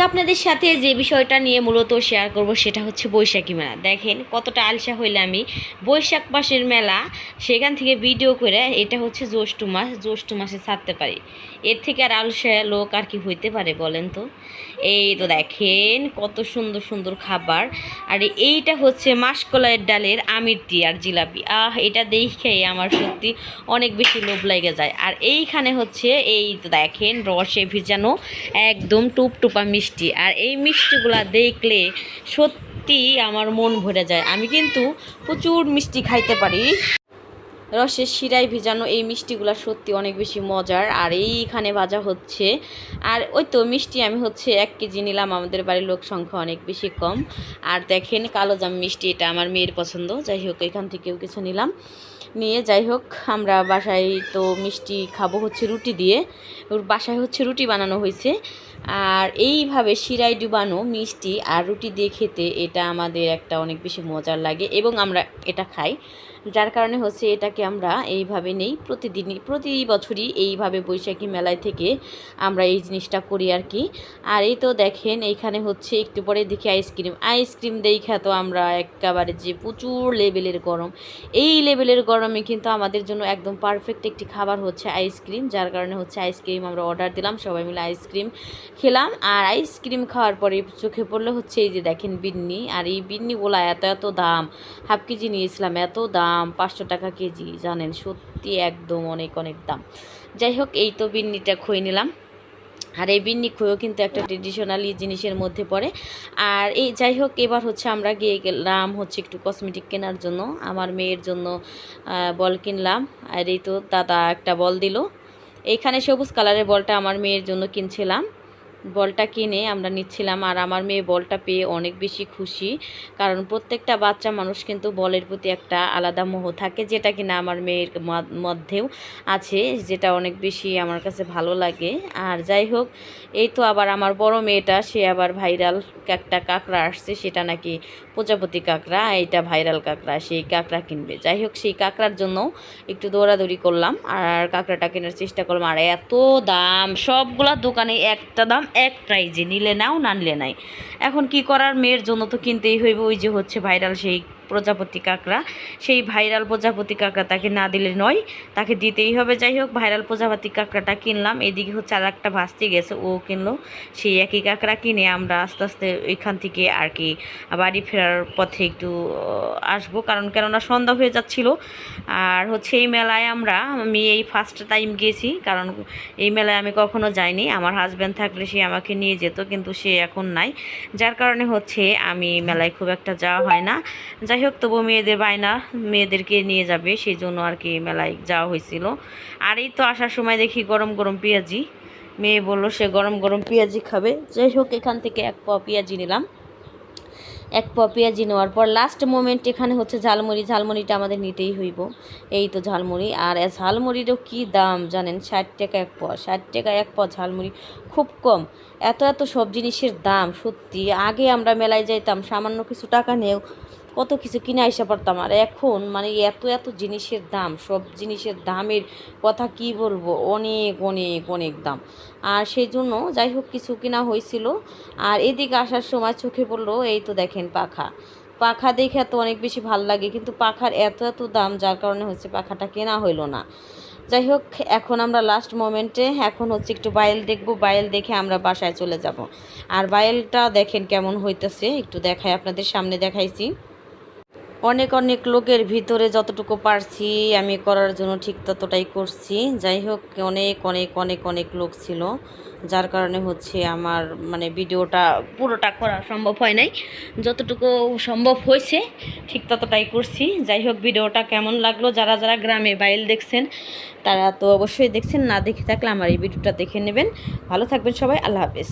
আপনাদের সাথে যে বিষয়টা নিয়ে মূলত শেয়ার করব সেটা হচ্ছে বৈশাখী মেলা। দেখেন কতটা আলসা হইলে আমি বৈশাখ মাসের মেলা সেখান থেকে ভিডিও করে, এটা হচ্ছে জ্যৈষ্ঠ মাসে ছাড়তে পারি। এর থেকে আর আলসা লোক আর কি হইতে পারে বলেন তো। এই তো দেখেন কত সুন্দর সুন্দর খাবার। আর এইটা হচ্ছে মাসকলাইয়ের ডালের আমিরটি আর জিলাপি। এটা দেখে আমার সত্যি অনেক বেশি লোভ লেগে যায়। আর এইখানে হচ্ছে এই তো দেখেন রসে ভিজানো একদম টুপটুপা মিষ্টি। আর এই মিষ্টিগুলা দেখলে সত্যি আমার মন ভরে যায়। আমি কিন্তু প্রচুর মিষ্টি খাইতে পারি। রসের শিরায় ভিজানো এই মিষ্টিগুলো সত্যি অনেক বেশি মজার। আর এইখানে ভাজা হচ্ছে। আর ওই তো মিষ্টি আমি হচ্ছে 1 কেজি নিলাম, আমাদের বাড়ির লোক সংখ্যা অনেক বেশি কম। আর দেখেন কালোজাম মিষ্টি, এটা আমার মেয়ের পছন্দ। যাই হোক এখান থেকেও কিছু নিলাম, নিয়ে যাই হোক আমরা বাসায় তো মিষ্টি খাবো হচ্ছে রুটি দিয়ে। বাসায় হচ্ছে রুটি বানানো হয়েছে। আর এইভাবে শিরায় ডুবানো মিষ্টি আর রুটি দিয়ে খেতে এটা আমাদের একটা অনেক বেশি মজার লাগে এবং আমরা এটা খাই। যার কারণে হচ্ছে এটাকে আমরা এইভাবে নেই প্রতি বছরই এইভাবে বৈশাখী মেলায় থেকে আমরা এই জিনিসটা করি আর কি। আর এই তো দেখেন এইখানে হচ্ছে একটু পরে দেখি আইসক্রিম দেখা তো আমরা একেবারে যে প্রচুর লেভেলের গরম, এই লেভেলের গরমে কিন্তু আমাদের জন্য একদম পারফেক্ট একটি খাবার হচ্ছে আইসক্রিম। যার কারণে হচ্ছে আইসক্রিম আমরা অর্ডার দিলাম, সবাই মিলে আইসক্রিম খেলাম। আর আইসক্রিম খাওয়ার পরে চোখে পড়লে হচ্ছে এই যে দেখেন বিন্নি। আর এই বিন্নিগুলা এত দাম, হাফ কেজি নিয়েছিলাম, এত দাম 500 টাকা কেজি, জানেন সত্যি একদম অনেক দাম। যাই হোক এই তো বিন্নিটা খুঁয়ে নিলাম। আর এই বিন্নি খুঁয়েও কিন্তু একটা ট্রেডিশনালি জিনিসের মধ্যে পড়ে। আর এই যাই হোক এবার হচ্ছে আমরা গিয়ে গেলাম হচ্ছে একটু কসমেটিক কেনার জন্য। আমার মেয়ের জন্য বল কিনলাম। আর এই তো দাদা একটা বল দিল। এইখানে সবুজ কালারের বলটা আমার মেয়ের জন্য কিনছিলাম। বলটা কিনে আমরা নিচ্ছিলাম। আর আমার মেয়ে বলটা পেয়ে অনেক বেশি খুশি, কারণ প্রত্যেকটা বাচ্চা মানুষ কিন্তু বলের প্রতি একটা আলাদা মোহ থাকে, যেটা কিনা আমার মেয়ের মধ্যেও আছে, যেটা অনেক বেশি আমার কাছে ভালো লাগে। আর যাই হোক এই তো আবার আমার বড় মেয়েটা, সে আবার ভাইরাল একটা কাঁকড়া আসছে, সেটা নাকি প্রজাপতি কাঁকড়া, এইটা ভাইরাল কাঁকড়া, সেই কাঁকড়া কিনবে। যাই হোক সেই কাঁকড়ার জন্য একটু দৌড়াদৌড়ি করলাম আর কাঁকড়াটা কেনার চেষ্টা করলাম। আর এত দাম, সবগুলা দোকানে একটা দাম এক প্রাইজে, নিলে নাও না নিলে নাই। এখন কি করার, মেয়ের জন্য তো কিনতেই হইবে। ওই যে হচ্ছে ভাইরাল সেই প্রজাপতি কাঁকড়া, সেই ভাইরাল প্রজাপতি কাঁকড়া তাকে না দিলে নয়, তাকে দিতেই হবে। যাই হোক ভাইরাল প্রজাপতি কাঁকড়াটা কিনলাম। এদিকে হচ্ছে আর একটা ভাসতে গেছে, ও কিনলো সেই একই কাঁকড়া। কিনে আমরা আস্তে আস্তে ওইখান থেকে আর কি বাড়ি ফেরার পথে একটু আসবো, কারণ কেননা সন্ধ্যা হয়ে যাচ্ছিল। আর হচ্ছে এই মেলায় আমি এই ফার্স্ট টাইম গেছি, কারণ এই মেলায় আমি কখনো যাইনি। আমার হাজব্যান্ড থাকলে সে আমাকে নিয়ে যেত, কিন্তু সে এখন নাই, যার কারণে হচ্ছে আমি মেলায় খুব একটা যাওয়া হয় না। যাই হোক তবু মেয়েদের বায়না, মেয়েদেরকে নিয়ে যাবে, সেই জন্য আর কি মেলায় যাওয়া হয়েছিল। আর এই তো আসার সময় দেখি গরম গরম পেঁয়াজি, মেয়ে বললো সে গরম গরম পেঁয়াজি খাবে। যাই হোক এখান থেকে 1 পাও পেঁয়াজি নিলাম। 1 পাও পেঁয়াজি নেওয়ার পর লাস্ট মোমেন্ট এখানে হচ্ছে ঝালমুড়িটা আমাদের নিতেই হইব। এই তো ঝালমুড়ি। আর ঝালমুড়িরও কী দাম জানেন, 60 টাকা 1 পাও, 60 টাকা 1 পাও ঝালমুড়ি, খুব কম। এত সব জিনিসের দাম সত্যি। আগে আমরা মেলায় যাইতাম সামান্য কিছু টাকা নিয়েও কত কিছু কিনে আসা পারতাম। আর এখন মানে এত জিনিসের দাম, সব জিনিসের দামের কথা কি বলবো, অনেক দাম। আর সেই জন্য যাই হোক কিছু কিনা হয়েছিল। আর এদিকে আসার সময় চোখে পড়লো এই তো দেখেন পাখা দেখে তো অনেক বেশি ভাল লাগে, কিন্তু পাখার এত দাম, যার কারণে হচ্ছে পাখাটা কেনা হইলো না। যাই হোক এখন আমরা লাস্ট মোমেন্টে এখন হচ্ছে একটু বাইল দেখব, বাইল দেখে আমরা বাসায় চলে যাব। আর বাইলটা দেখেন কেমন হইতেছে, একটু দেখাই, আপনাদের সামনে দেখাইছি। অনেক লোকের ভিতরে যতটুকু পারছি আমি করার জন্য ঠিক ততটাই করছি। যাই হোক অনেক লোক ছিল, যার কারণে হচ্ছে আমার মানে ভিডিওটা পুরোটা করা সম্ভব হয় নাই, যতটুকু সম্ভব হয়েছে ঠিক ততটাই করছি। যাই হোক ভিডিওটা কেমন লাগলো, যারা গ্রামে বাইল দেখছেন তারা তো অবশ্যই দেখছেন, না দেখে থাকলে আমার এই ভিডিওটা দেখে নেবেন। ভালো থাকবেন সবাই, আল্লাহ হাফেজ।